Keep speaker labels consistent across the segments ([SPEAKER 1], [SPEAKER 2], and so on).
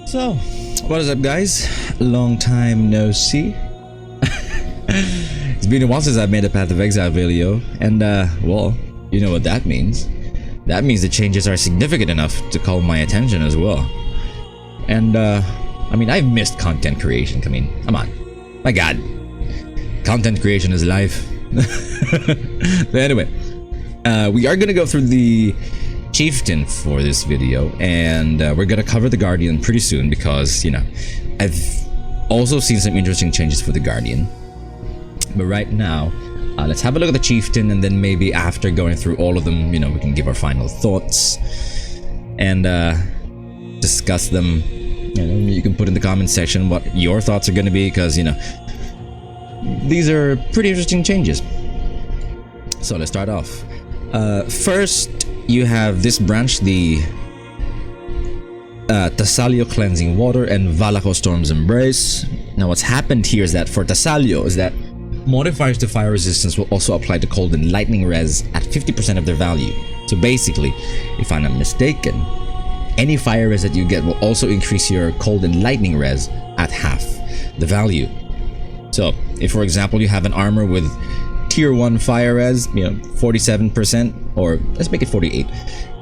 [SPEAKER 1] So, what is up, guys? Long time no see. It's been a while since I've made a Path of Exile video, and well, you know what that means. That means the changes are significant enough to call my attention as well. And I mean, I've missed content creation. Come on, my God, content creation is life. But anyway, we are gonna go through the Chieftain for this video, and we're gonna cover the Guardian pretty soon because, you know, I've also seen some interesting changes for the Guardian. But right now, let's have a look at the Chieftain, and then maybe after going through all of them, you know, we can give our final thoughts and discuss them. You know, you can put in the comment section what your thoughts are going to be, because, you know, these are pretty interesting changes. So let's start off. First, you have this branch, the Tassalio Cleansing Water and Valaco Storm's Embrace. Now what's happened here is that for Tassalio is that modifiers to fire resistance will also apply to cold and lightning res at 50% of their value. So basically, if I'm not mistaken, any fire res that you get will also increase your cold and lightning res at half the value. So if, for example, you have an armor with tier 1 fire res, you know, 47%, or let's make it 48,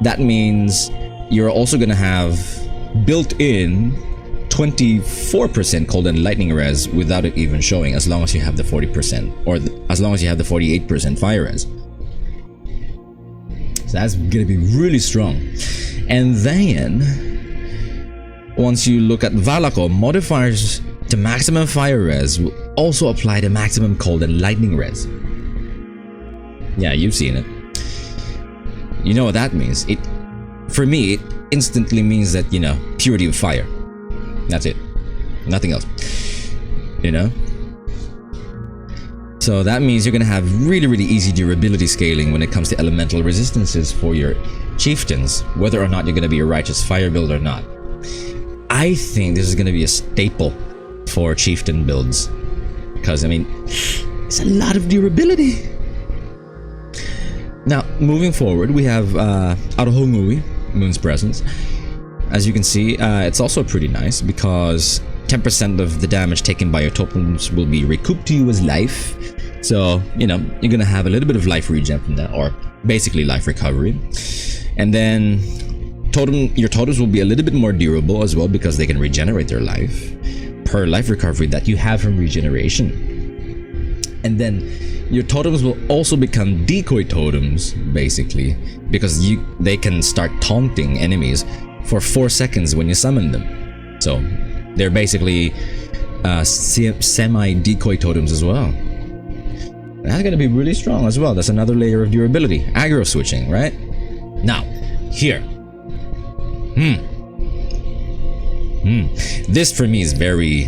[SPEAKER 1] that means you're also going to have built-in 24% cold and lightning res without it even showing, as long as you have the 40%, or as long as you have the 48% fire res. So that's going to be really strong. And then once you look at Valaco, modifiers to maximum fire res will also apply to maximum cold and lightning res. Yeah, you've seen it. You know what that means. It, for me, it instantly means that, you know, purity of fire. That's it. Nothing else. You know? So that means you're gonna have really easy durability scaling when it comes to elemental resistances for your chieftains, whether or not you're gonna be a righteous fire build or not. I think this is gonna be a staple for chieftain builds, because, I mean, it's a lot of durability. Now, moving forward, we have Arohongui, Moon's Presence. As you can see, it's also pretty nice because 10% of the damage taken by your totems will be recouped to you as life. So, you know, you're gonna have a little bit of life regen from that, or basically life recovery. And then your totems will be a little bit more durable as well, because they can regenerate their life per life recovery that you have from regeneration. And then your totems will also become decoy totems, basically, because they can start taunting enemies for 4 seconds when you summon them. So they're basically semi-decoy totems as well. That's gonna be really strong as well. That's another layer of durability. Aggro switching, right? Now, here. This for me is very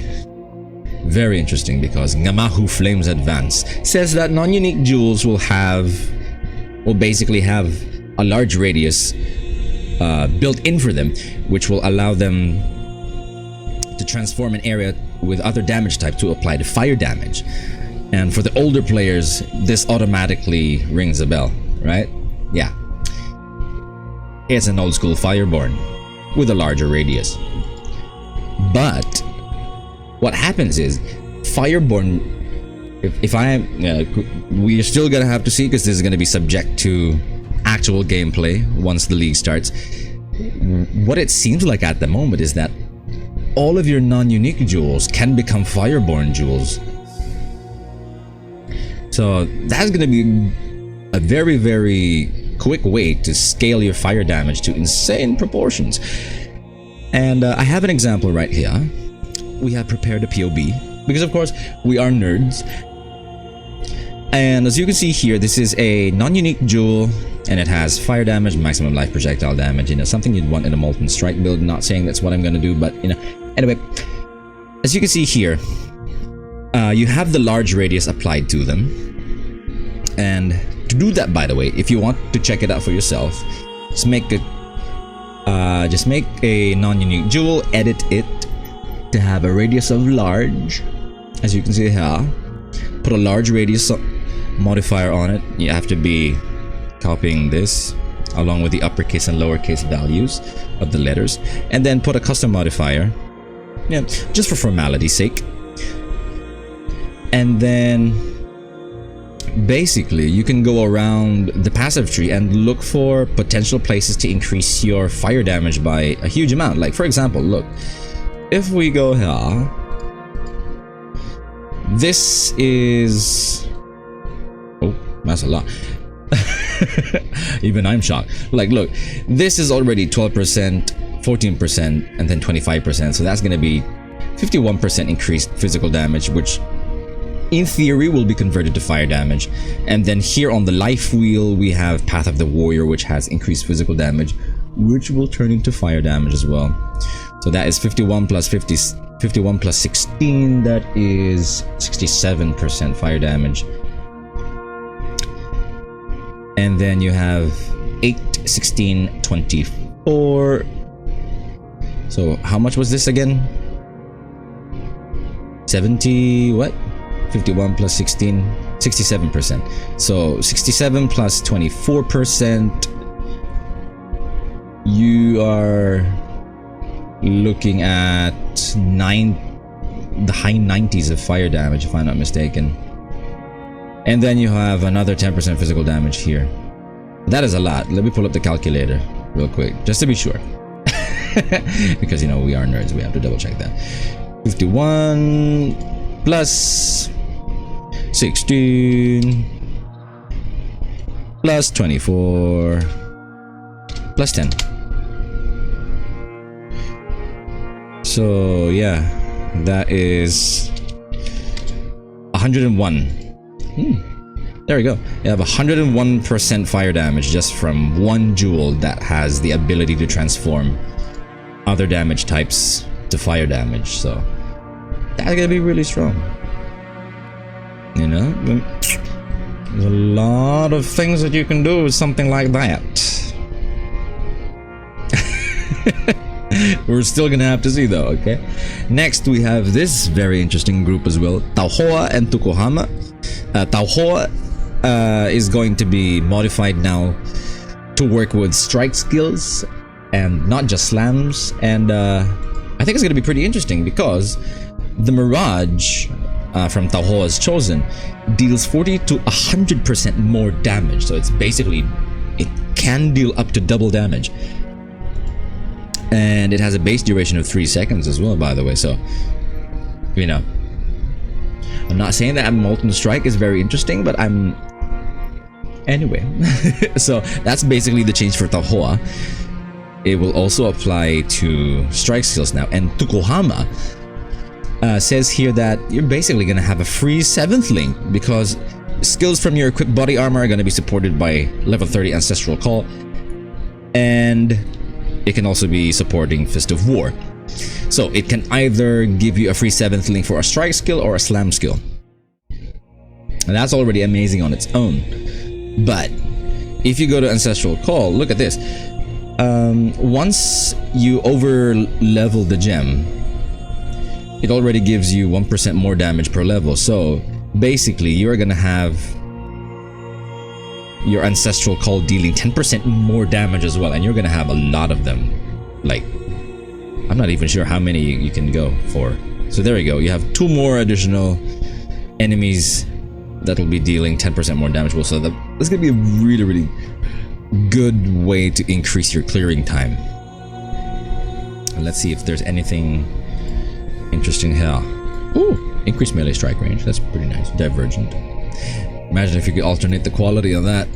[SPEAKER 1] interesting, because Ngamahu Flames Advance says that non-unique jewels will basically have a large radius built in for them, which will allow them to transform an area with other damage type to apply to fire damage. And for the older players, this automatically rings a bell, right? Yeah. It's an old school Fireborn with a larger radius. But what happens is, Fireborn, we are still gonna have to see, because this is gonna be subject to actual gameplay once the league starts. What it seems like at the moment is that all of your non-unique jewels can become Fireborn jewels. So that's gonna be a very quick way to scale your fire damage to insane proportions. And I have an example right here. We have prepared a POB, because of course we are nerds. And as you can see here, this is a non-unique jewel, and it has fire damage, maximum life projectile damage, you know, something you'd want in a Molten Strike build. Not saying that's what I'm gonna do, but, you know. Anyway, as you can see here, you have the large radius applied to them. And to do that, by the way, if you want to check it out for yourself, just make a non-unique jewel, edit it to have a radius of large, as you can see here. Put a large radius modifier on it. You have to be copying this along with the uppercase and lowercase values of the letters, and then put a custom modifier yeah, just for formality's sake. And then basically you can go around the passive tree and look for potential places to increase your fire damage by a huge amount. Like for example, look, if we go here, this is, oh, that's a lot. Even I'm shocked. Like look, this is already 12%, 14%, and then 25%, so that's gonna be 51% increased physical damage, which in theory will be converted to fire damage. And then here on the life wheel we have Path of the Warrior, which has increased physical damage, which will turn into fire damage as well. So that is 51 plus 51 plus 16, that is 67% fire damage. And then you have 8, 16, 24. So how much was this again? 70 what? 51 plus 16, 67%. So 67 plus 24%, you are looking at the high 90s of fire damage, if I'm not mistaken. And then you have another 10% physical damage here. That is a lot. Let me pull up the calculator real quick, just to be sure. Because, you know, we are nerds, we have to double check that. 51 plus 16 plus 24 plus 10. So yeah, that is 101. There we go. You have 101% fire damage just from one jewel that has the ability to transform other damage types to fire damage. So that's gonna be really strong. You know, there's a lot of things that you can do with something like that. We're still gonna have to see though, okay? Next we have this very interesting group as well, Tauhoa and Tukohama. Tauhoa is going to be modified now to work with strike skills and not just slams, and I think it's gonna be pretty interesting because the Mirage from Tauhoa's Chosen deals 40 to 100% more damage, so it's basically, it can deal up to double damage. And it has a base duration of 3 seconds as well, by the way, so, you know, I'm not saying that Molten Strike is very interesting, but I'm... Anyway, so that's basically the change for Tauhoa. It will also apply to strike skills now. And Tukohama says here that you're basically going to have a free 7th link because skills from your equipped body armor are going to be supported by level 30 Ancestral Call, and it can also be supporting Fist of War. So it can either give you a free 7th link for a strike skill or a slam skill. And that's already amazing on its own. But if you go to Ancestral Call, look at this. Once you over level the gem, it already gives you 1% more damage per level. So basically you're gonna have your Ancestral Call dealing 10% more damage as well, and you're gonna have a lot of them. Like, I'm not even sure how many you can go for. So there you go, you have 2 more additional enemies that will be dealing 10% more damage. Well, so that's gonna be a really, really good way to increase your clearing time. And let's see if there's anything interesting here. Ooh, increased melee strike range. That's pretty nice. Divergent. Imagine if you could alternate the quality of that.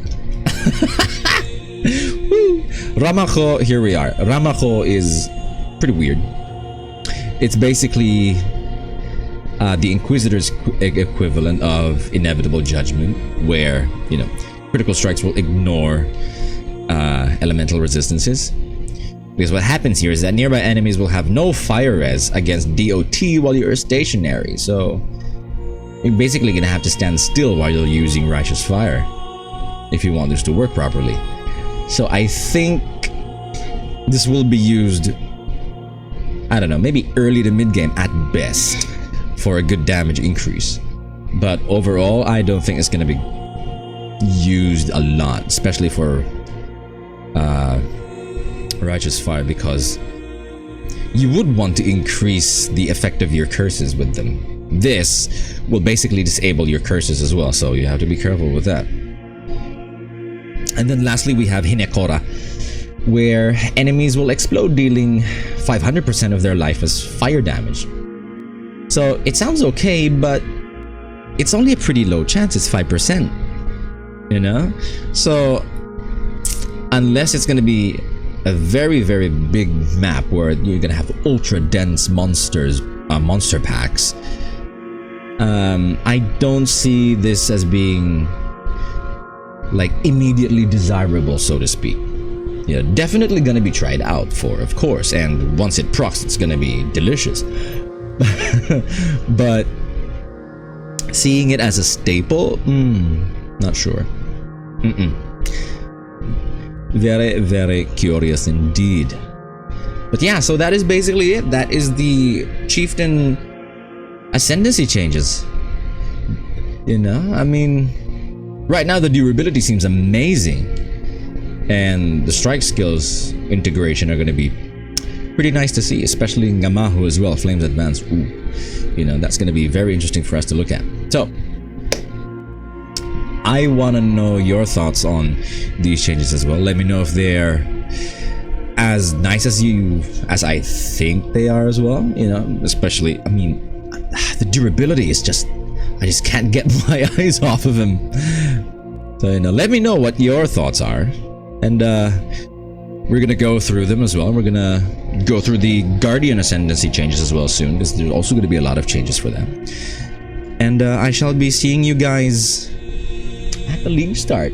[SPEAKER 1] Ramajo, here we are. Ramajo is pretty weird. It's basically the Inquisitor's equivalent of Inevitable Judgment, where, you know, critical strikes will ignore elemental resistances. Because what happens here is that nearby enemies will have no fire res against DOT while you're stationary, so you're basically gonna have to stand still while you're using Righteous Fire if you want this to work properly. So I think this will be used, I don't know, maybe early to mid game at best for a good damage increase. But overall, I don't think it's gonna be used a lot, especially for Righteous Fire, because you would want to increase the effect of your curses with them. This will basically disable your curses as well, so you have to be careful with that. And then lastly, we have Hinekora, where enemies will explode, dealing 500% of their life as fire damage. So it sounds okay, but it's only a pretty low chance. It's 5%, you know? So unless it's going to be a very, very big map where you're going to have ultra dense monsters, monster packs, I don't see this as being like immediately desirable, so to speak. Yeah, definitely gonna be tried out for, of course, and once it procs, it's gonna be delicious. But seeing it as a staple, not sure. Very, very curious indeed. But yeah, so that is basically it. That is the Chieftain ascendancy changes. You know, I mean, right now the durability seems amazing, and the strike skills integration are going to be pretty nice to see, especially in Ngamahu as well, Flames Advance. Ooh, you know, that's going to be very interesting for us to look at. So I want to know your thoughts on these changes as well. Let me know if they're as nice as I think they are as well, you know, especially, I mean, the durability is just, I just can't get my eyes off of him. So, you know, let me know what your thoughts are. And we're going to go through them as well. We're going to go through the Guardian Ascendancy changes as well soon, because there's also going to be a lot of changes for them. And I shall be seeing you guys at the league start.